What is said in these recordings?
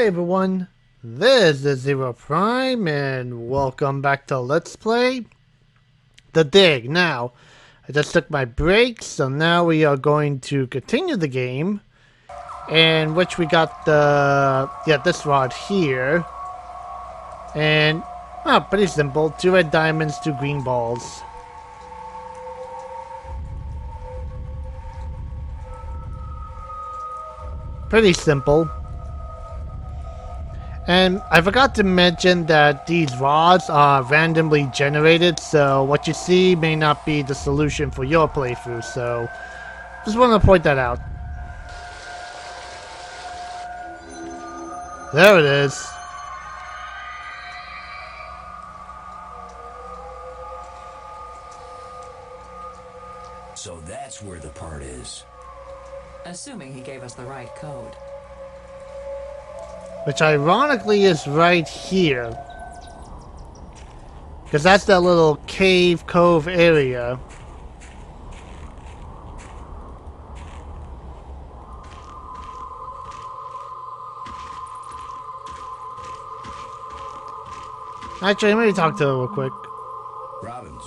Hey everyone, this is ZeroPrime and welcome back to Let's Play The Dig. Now, I just took my break, so now we are going to continue the game. In which we got this rod here. And, pretty simple. 2 red diamonds, 2 green balls. Pretty simple. And I forgot to mention that these rods are randomly generated, so what you see may not be the solution for your playthrough, so just want to point that out. There it is. So that's where the part is. Assuming he gave us the right code. Which ironically is right here. Because that's that little cave cove area. Actually, let me talk to her real quick. Robbins.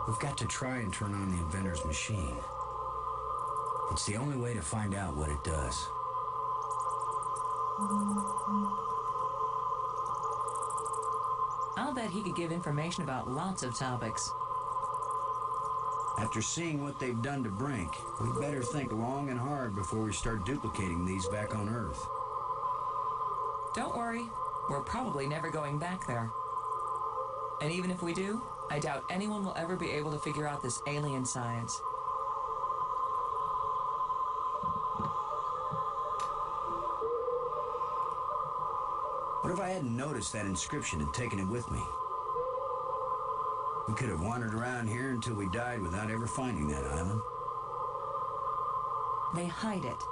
We've got to try and turn on the inventor's machine. It's the only way to find out what it does. I'll bet he could give information about lots of topics. After seeing what they've done to Brink, we better think long and hard before we start duplicating these back on Earth. Don't worry, we're probably never going back there. And even if we do, I doubt anyone will ever be able to figure out this alien science. What if I hadn't noticed that inscription and taken it with me? We could have wandered around here until we died without ever finding that island. They hide it.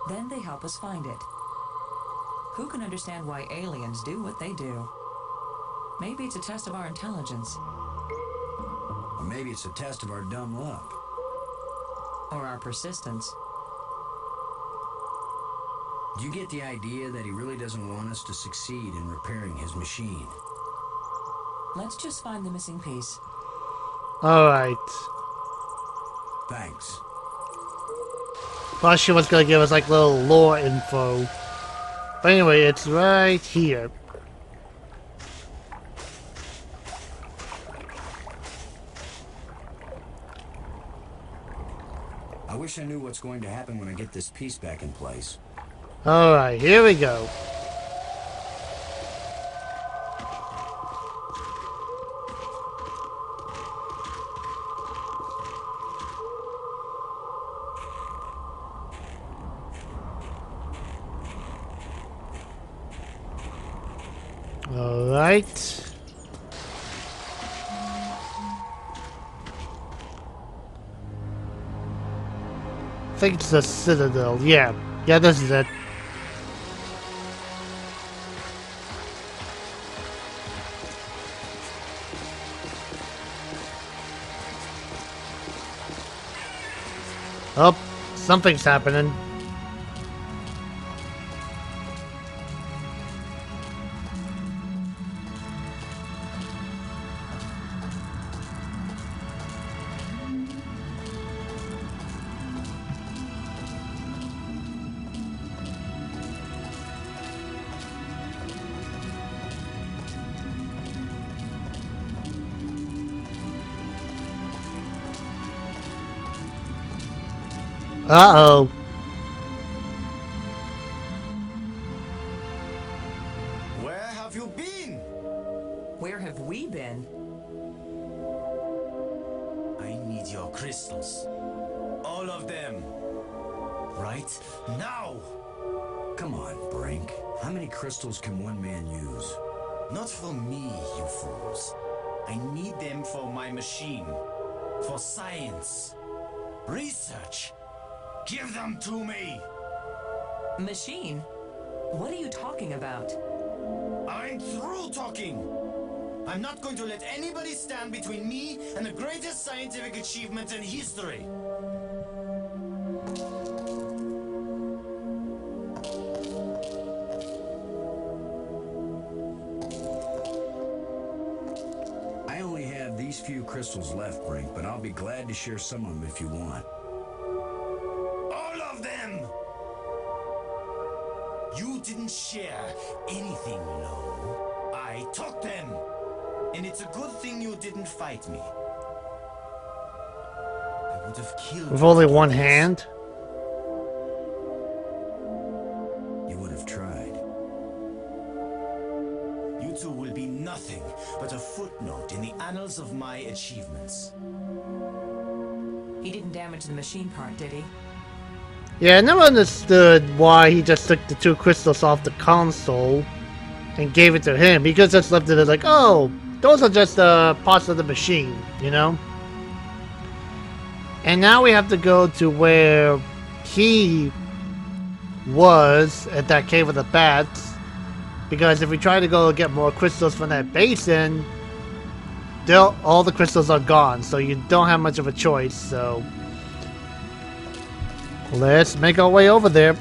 Then they help us find it. Who can understand why aliens do what they do? Maybe it's a test of our intelligence. Or maybe it's a test of our dumb luck. Or our persistence. Do you get the idea that he really doesn't want us to succeed in repairing his machine? Let's just find the missing piece. Alright. Thanks. Plus she was gonna give us like little lore info. But anyway, it's right here. I wish I knew what's going to happen when I get this piece back in place. Alright, here we go. Alright. I think it's the Citadel. Yeah, this is it. Oh, something's happening. Uh-oh. Where have you been? Where have we been? I need your crystals. All of them. Right now. Come on, Brink. How many crystals can one man use? Not for me, you fools. I need them for my machine. For science. Research. Give them to me! Machine? What are you talking about? I'm through talking! I'm not going to let anybody stand between me and the greatest scientific achievement in history! crystals left, Brink, but I'll be glad to share some of them if you want. All of them! You didn't share anything, Lo. I took them! And it's a good thing you didn't fight me. I would have killed With you only for one this. hand? You would have tried. You two will be nothing but a footnote in the annals of my achievements. He didn't damage the machine part, did he? Yeah, I never understood why he just took the 2 crystals off the console and gave it to him. He could just left it as like, oh, those are just parts of the machine, you know? And now we have to go to where he was at that cave of the bats. Because if we try to go get more crystals from that basin, all the crystals are gone. So you don't have much of a choice, so... let's make our way over there.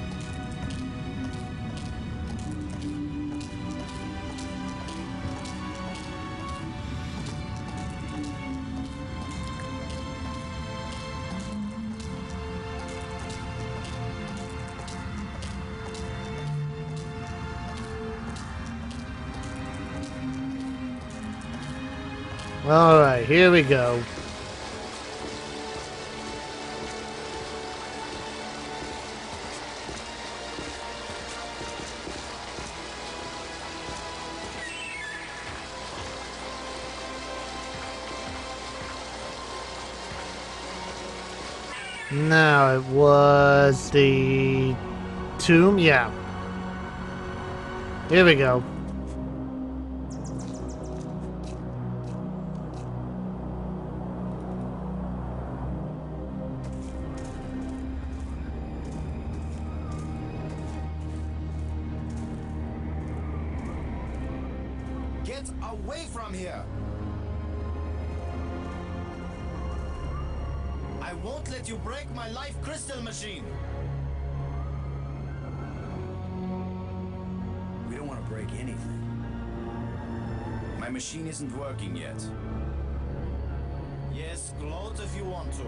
Alright, here we go. Now it was the tomb, yeah. Here we go. Get away from here! I won't let you break my life crystal machine! We don't want to break anything. My machine isn't working yet. Yes, gloat if you want to.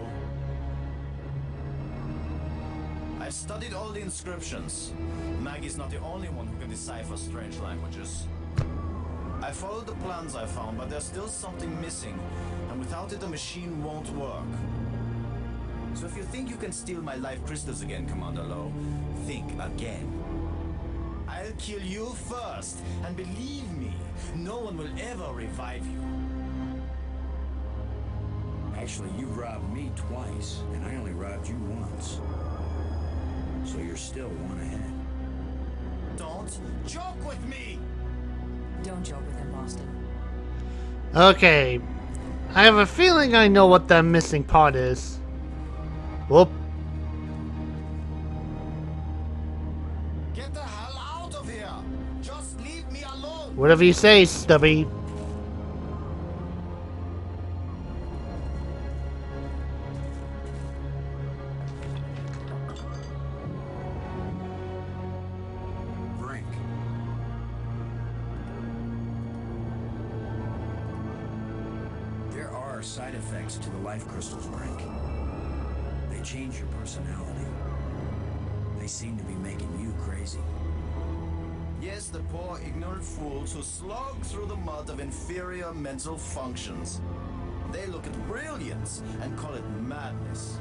I've studied all the inscriptions. Maggie's not the only one who can decipher strange languages. I followed the plans I found, but there's still something missing, and without it the machine won't work. So if you think you can steal my life crystals again, Commander Lo, think again. I'll kill you first, and believe me, no one will ever revive you. Actually, you robbed me twice, and I only robbed you once. So you're still one ahead. Don't joke with me! Don't joke with him, Boston. Okay. I have a feeling I know what that missing part is. Whoop. Get the hell out of here! Just leave me alone! Whatever you say, Stubby. Brink. There are side effects to the life crystals, Brink. They change your personality. They seem to be making you crazy. Yes, the poor ignorant fools who slog through the mud of inferior mental functions. They look at brilliance and call it madness.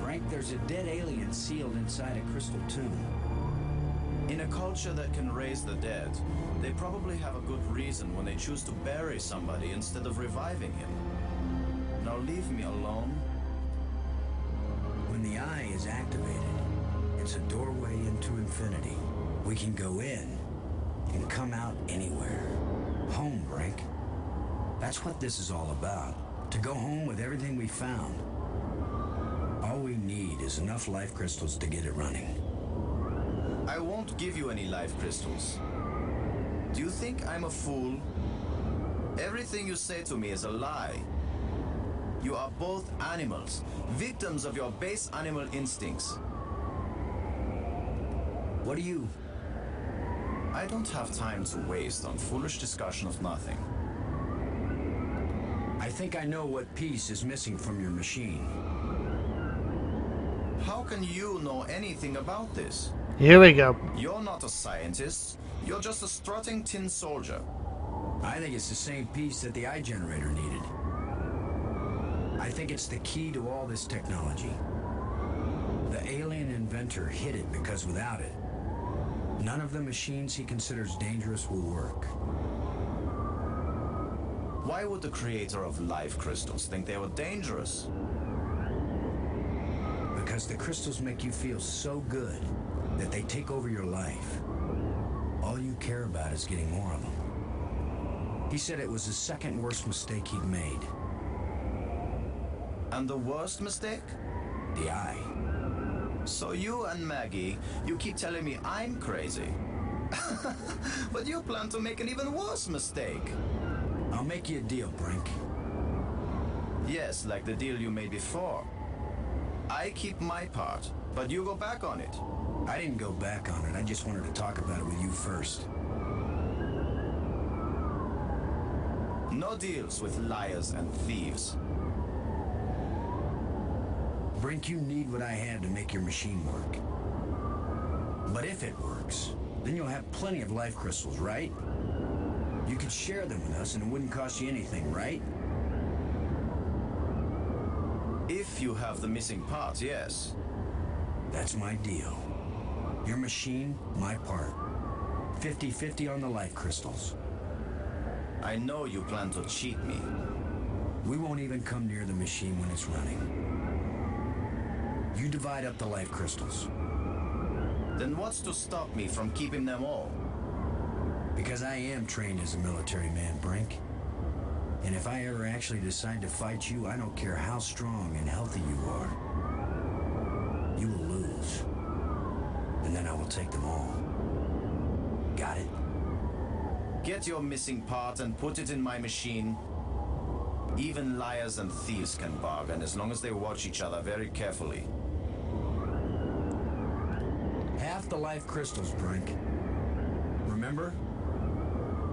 Brink, there's a dead alien sealed inside a crystal tomb. In a culture that can raise the dead, they probably have a good reason when they choose to bury somebody instead of reviving him. Now leave me alone. When the eye is activated, it's a doorway into infinity. We can go in and come out anywhere. Home, Brink. That's what this is all about. To go home with everything we found. All we need is enough life crystals to get it running. I won't give you any life crystals. Do you think I'm a fool? Everything you say to me is a lie. You are both animals, victims of your base animal instincts. What do you... I don't have time to waste on foolish discussion of nothing. I think I know what piece is missing from your machine. How can you know anything about this? Here we go. You're not a scientist. You're just a strutting tin soldier. I think it's the same piece that the eye generator needed. I think it's the key to all this technology. The alien inventor hid it because without it, none of the machines he considers dangerous will work. Why would the creator of life crystals think they were dangerous? Because the crystals make you feel so good that they take over your life. All you care about is getting more of them. He said it was the second worst mistake he'd made. And the worst mistake? The eye. So you and Maggie, you keep telling me I'm crazy. But you plan to make an even worse mistake. I'll make you a deal, Brink. Yes, like the deal you made before. I keep my part, but you go back on it. I didn't go back on it. I just wanted to talk about it with you first. No deals with liars and thieves. Brink, you need what I had to make your machine work. But if it works, then you'll have plenty of life crystals, right? You could share them with us and it wouldn't cost you anything, right? If you have the missing parts, yes. That's my deal. Your machine, my part. 50-50 on the life crystals. I know you plan to cheat me. We won't even come near the machine when it's running. You divide up the life crystals. Then what's to stop me from keeping them all? Because I am trained as a military man, Brink. And if I ever actually decide to fight you, I don't care how strong and healthy you are. You will lose. And then I will take them all. Got it? Get your missing part and put it in my machine. Even liars and thieves can bargain as long as they watch each other very carefully. Half the life crystals, Brink. Remember?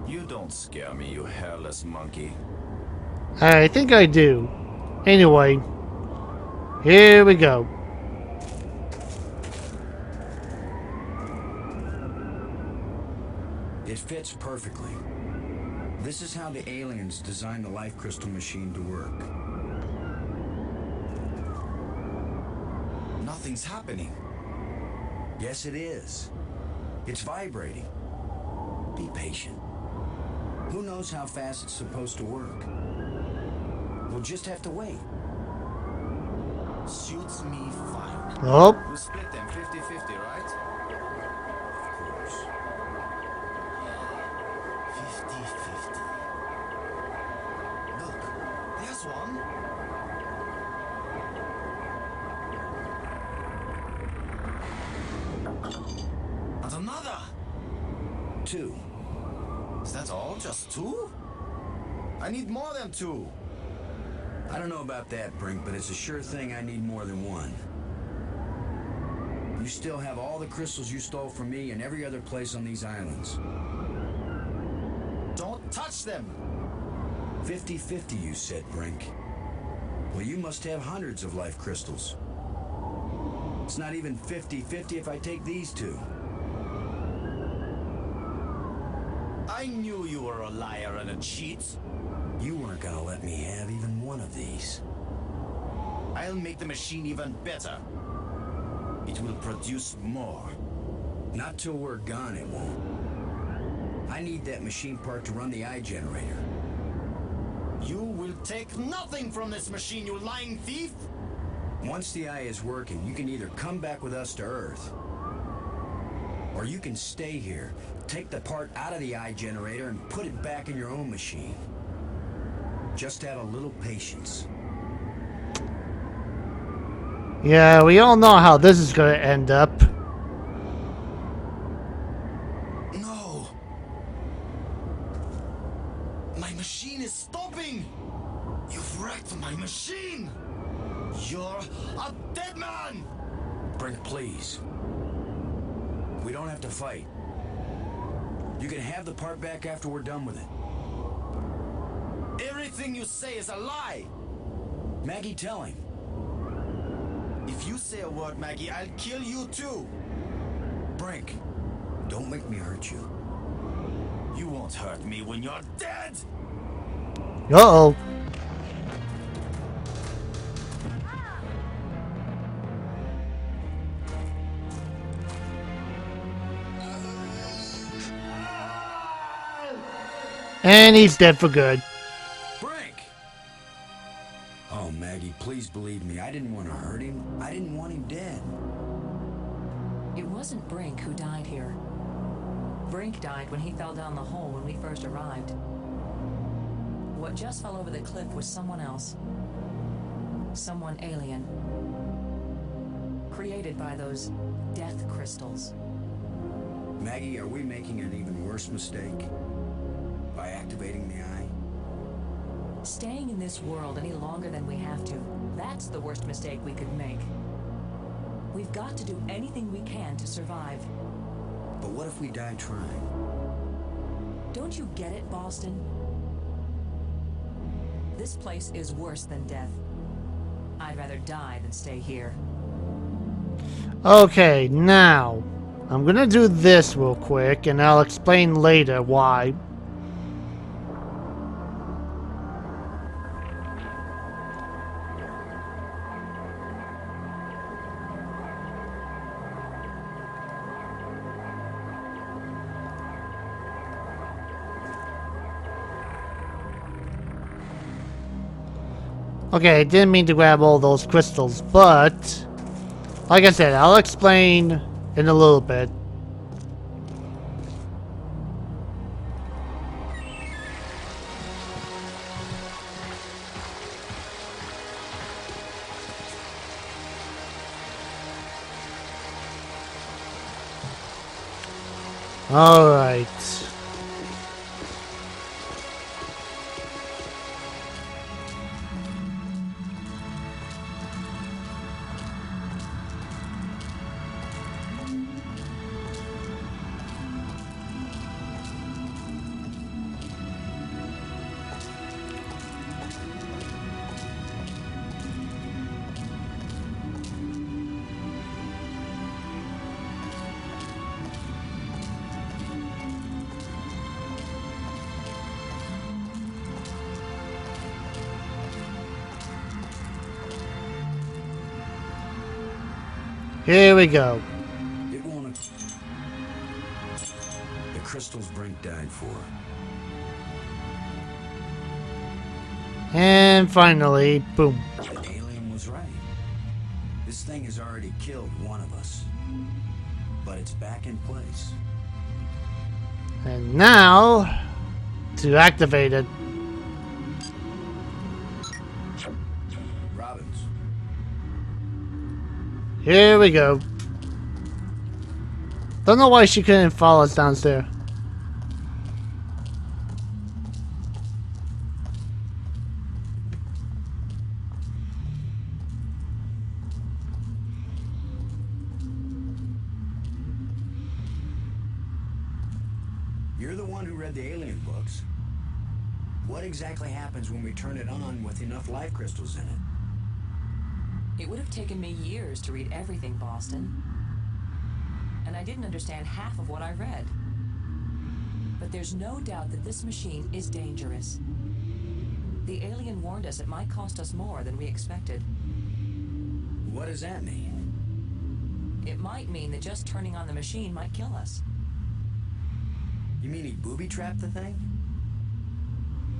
You don't scare me, you hairless monkey. I think I do. Anyway, here we go. It fits perfectly. This is how the aliens designed the life crystal machine to work. Nothing's happening. Yes, it is. It's vibrating. Be patient. Who knows how fast it's supposed to work? We'll just have to wait. Suits me fine. Oh, We'll split them 50-50, right? Of course. 50-50. Look, there's one. And another. 2. Is that all? Just 2? I need more than 2. I don't know about that, Brink, but it's a sure thing I need more than 1. You still have all the crystals you stole from me and every other place on these islands. Don't touch them. 50-50, you said, Brink. Well, you must have hundreds of life crystals. It's not even 50-50 if I take these 2. I knew you were a liar and a cheat. You weren't gonna let me have even one of these. I'll make the machine even better. It will produce more. Not till we're gone, it won't. I need that machine part to run the eye generator. You will take nothing from this machine, you lying thief! Once the eye is working, you can either come back with us to Earth, or you can stay here, take the part out of the eye generator, and put it back in your own machine. Just have a little patience. yeah, we all know how this is going to end up. No! My machine is stopping! You've wrecked my machine! You're a dead man! Brink, please. We don't have to fight. You can have the part back after we're done with it. Everything everything you say is a lie! Maggie, tell him. If you say a word, Maggie, I'll kill you too! Brink, don't make me hurt you. You won't hurt me when you're dead! Uh-oh. And he's dead for good. Brink! Oh, Maggie, please believe me. I didn't want to hurt him. I didn't want him dead. It wasn't Brink who died here. Brink died when he fell down the hole when we first arrived. What just fell over the cliff was someone else. Someone alien. Created by those death crystals. Maggie, are we making an even worse mistake? By activating the eye? Staying in this world any longer than we have to, that's the worst mistake we could make. We've got to do anything we can to survive. But what if we die trying? Don't you get it, Boston? This place is worse than death. I'd rather die than stay here. Okay, now I'm gonna do this real quick and I'll explain later why. Okay, I didn't mean to grab all those crystals, but like I said, I'll explain in a little bit. All right. Here we go. It won't... The crystals Brink died for. And finally, boom. The alien was right. This thing has already killed one of us. But it's back in place. And now, to activate it. Robbins. Here we go. Don't know why she couldn't follow us downstairs. You're the one who read the alien books. What exactly happens when we turn it on with enough life crystals in it? It would have taken me years to read everything, Boston. And I didn't understand half of what I read. But there's no doubt that this machine is dangerous. The alien warned us it might cost us more than we expected. What does that mean? It might mean that just turning on the machine might kill us. You mean he booby-trapped the thing?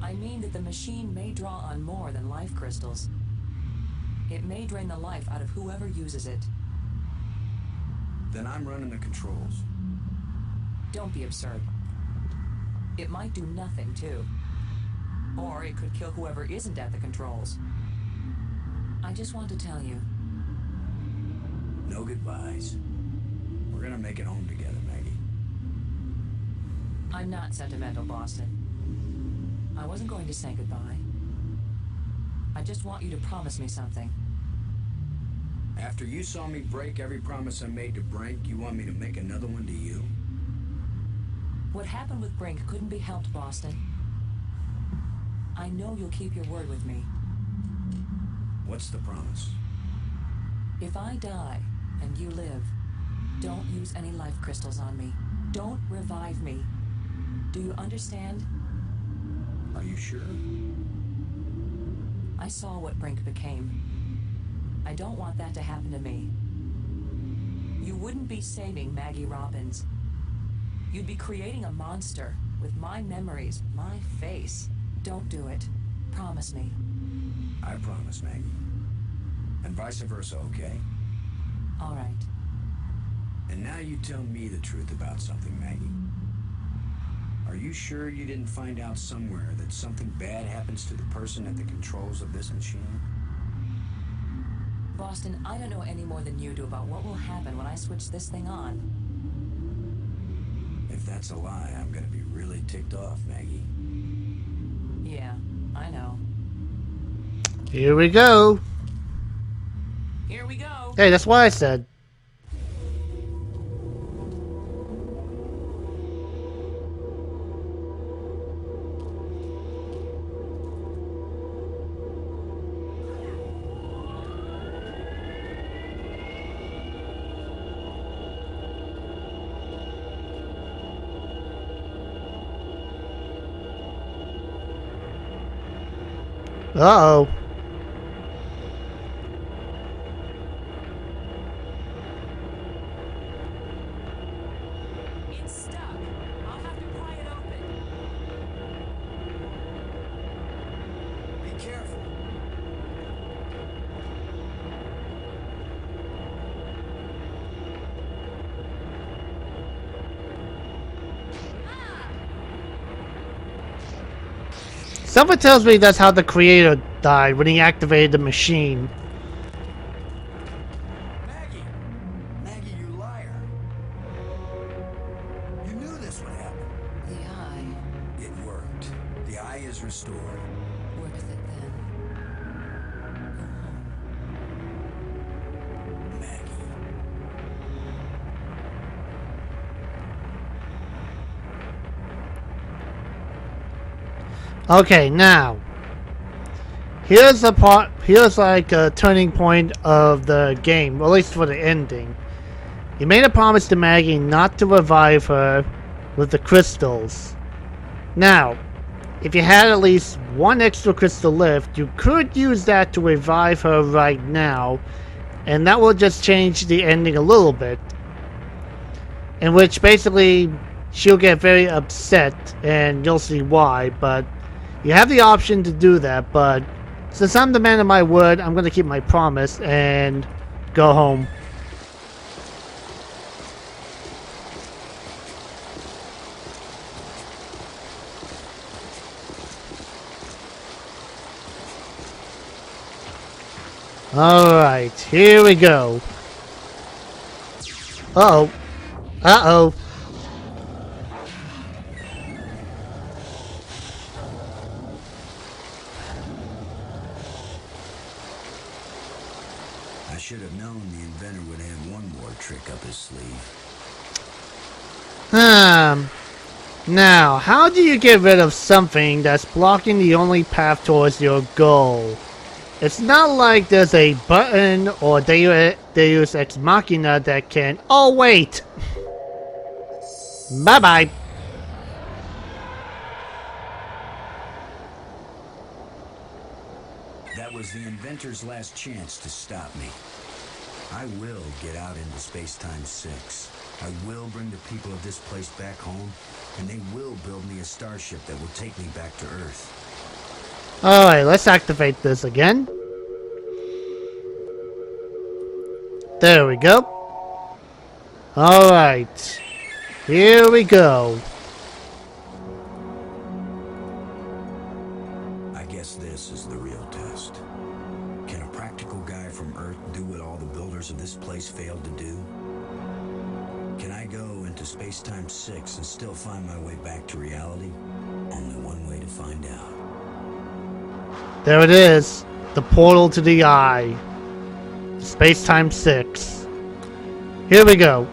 I mean that the machine may draw on more than life crystals. It may drain the life out of whoever uses it. Then I'm running the controls. Don't be absurd. It might do nothing, too. Or it could kill whoever isn't at the controls. I just want to tell you. No goodbyes. We're gonna make it home together, Maggie. I'm not sentimental, Boston. I wasn't going to say goodbye. I just want you to promise me something. After you saw me break every promise I made to Brink, you want me to make another one to you? What happened with Brink couldn't be helped, Boston. I know you'll keep your word with me. What's the promise? If I die and you live, don't use any life crystals on me. Don't revive me. Do you understand? Are you sure? I saw what Brink became. I don't want that to happen to me. You wouldn't be saving Maggie Robbins. You'd be creating a monster with my memories, my face. Don't do it. Promise me. I promise, Maggie. And vice versa, okay? All right. And now you tell me the truth about something, Maggie. Are you sure you didn't find out somewhere that something bad happens to the person at the controls of this machine? Boston, I don't know any more than you do about what will happen when I switch this thing on. If that's a lie, I'm gonna be really ticked off, Maggie. Yeah, I know. Here we go. Here we go. Hey, that's what I said. Uh-oh. It's stuck. I'll have to pry it open. Be careful. Someone tells me that's how the creator died when he activated the machine. Maggie! Maggie, you liar! You knew this would happen. The eye. It worked. The eye is restored. Worth it then. Go home. Maggie. Okay, now. Here's the part, here's like a turning point of the game, or at least for the ending. You made a promise to Maggie not to revive her with the crystals. Now, if you had at least one extra crystal left, you could use that to revive her right now, and that will just change the ending a little bit. In which basically she'll get very upset, and you'll see why, but you have the option to do that, but since I'm the man of my word, I'm going to keep my promise and go home. Alright, here we go. Uh-oh. Uh-oh. I should have known the inventor would have one more trick up his sleeve. Now, how do you get rid of something that's blocking the only path towards your goal? It's not like there's a button or Deus Ex Machina that can... Oh, wait! Bye-bye. That was the inventor's last chance to stop me. I will get out into Space-Time 6. I will bring the people of this place back home, and they will build me a starship that will take me back to Earth. Alright, let's activate this again. There we go. Alright. Here we go. I guess this is the real test. Can a practical guy from Earth do what all the builders of this place failed to do? Can I go into Space-Time 6 and still find my way back to reality? Only one way to find out. There it is. The portal to the eye. Space-Time 6. Here we go.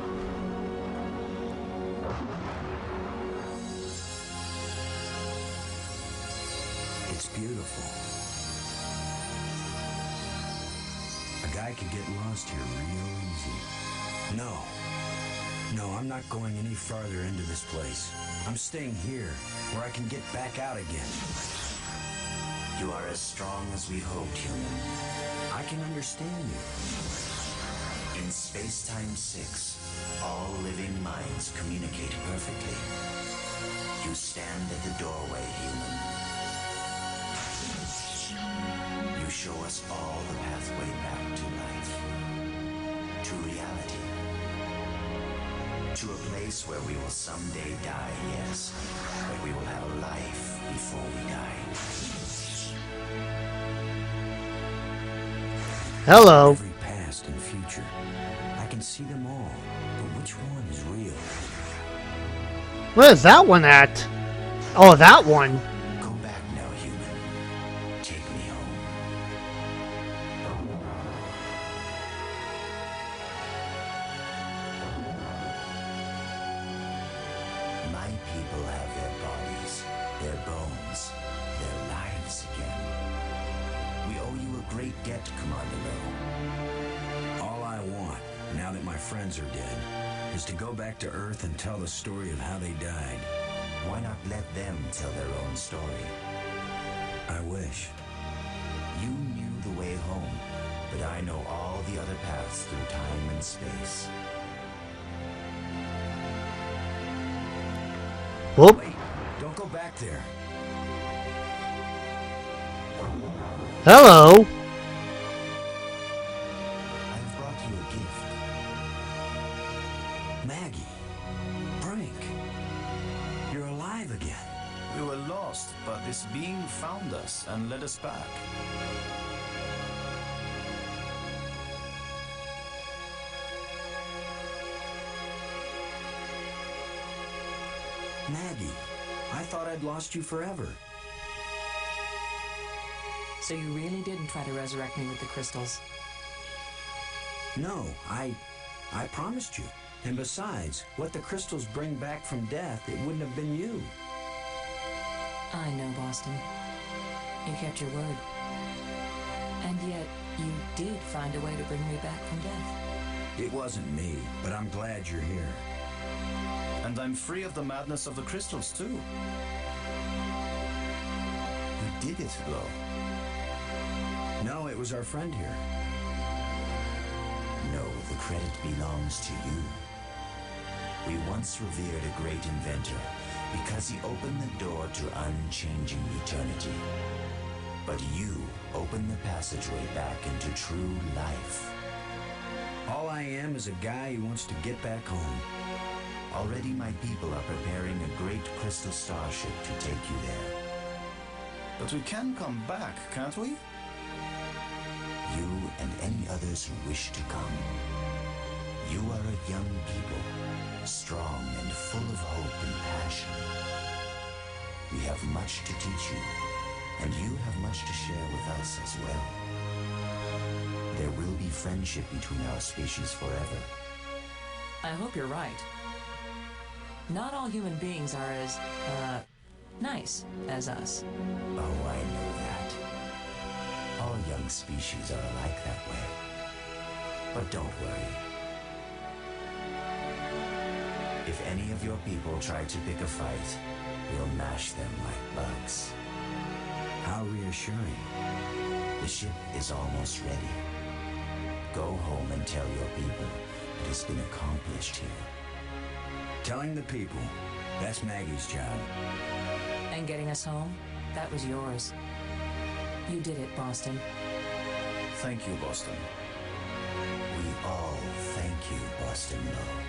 It's A guy could get lost here real easy. No. No, I'm not going any farther into this place. I'm staying here, where I can get back out again. You are as strong as we hoped, human. I can understand you. In Space-Time 6, all living minds communicate perfectly. You stand at the doorway, human. You show us all the pathway back to life. To reality. To a place where we will someday die, yes. But we will have a life before we die. Hello. Every past and future. I can see them all, but which one is real? Where's that one at? Oh, that one. Go back now, human. Take me home. My people have their bodies, their bones, their lives again. We owe you a great debt, Commander Lowe. All I want, now that my friends are dead, is to go back to Earth and tell the story of how they died. Why not let them tell their own story? I wish. You knew the way home, but I know all the other paths through time and space. Whoop. Wait, don't go back there. Hello. I've brought you a gift. Maggie. Frank. You're alive again. We were lost, but this being found us and led us back. Maggie, I thought I'd lost you forever. So you really didn't try to resurrect me with the crystals? No, I promised you. And besides, what the crystals bring back from death, it wouldn't have been you. I know, Boston. You kept your word. And yet, you did find a way to bring me back from death. It wasn't me, but I'm glad you're here. And I'm free of the madness of the crystals, too. You did it, Lo. No, it was our friend here. No, the credit belongs to you. We once revered a great inventor because he opened the door to unchanging eternity. But you opened the passageway back into true life. All I am is a guy who wants to get back home. Already my people are preparing a great crystal starship to take you there. But we can come back, can't we? You and any others who wish to come. You are a young people, strong and full of hope and passion. We have much to teach you, and you have much to share with us as well. There will be friendship between our species forever. I hope you're right. Not all human beings are as, nice as us. Oh, I know that. All young species are alike that way. But don't worry. If any of your people try to pick a fight, we'll mash them like bugs. How reassuring. The ship is almost ready. Go home and tell your people it has been accomplished here. Telling the people, that's Maggie's job. And getting us home, that was yours. You did it, Boston. Thank you, Boston. We all thank you, Boston Lowe.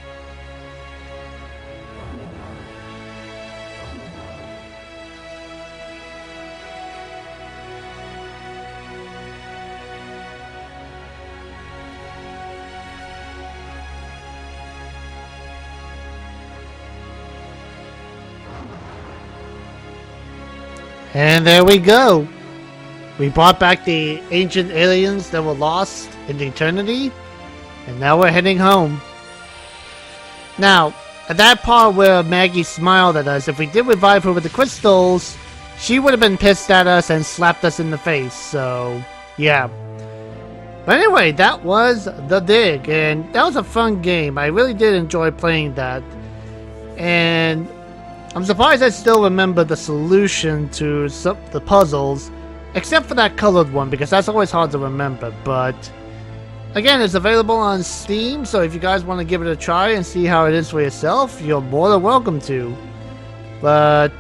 And there we go. We brought back the ancient aliens that were lost in eternity, and now we're heading home. Now, at that part where Maggie smiled at us, if we did revive her with the crystals, she would have been pissed at us and slapped us in the face, so yeah. But anyway, that was The Dig, and that was a fun game. I really did enjoy playing that. And I'm surprised I still remember the solution to the puzzles, except for that colored one, because that's always hard to remember. But again, it's available on Steam, so if you guys want to give it a try and see how it is for yourself, you're more than welcome to. But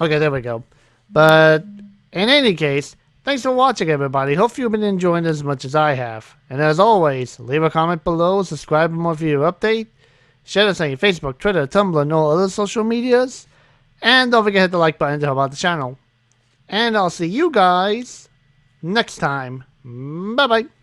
okay, there we go. But in any case, thanks for watching, everybody. Hope you've been enjoying it as much as I have. And as always, leave a comment below, subscribe for more video update, share this on your Facebook, Twitter, Tumblr, and all other social medias. And don't forget to hit the like button to help out the channel. And I'll see you guys next time. Bye-bye.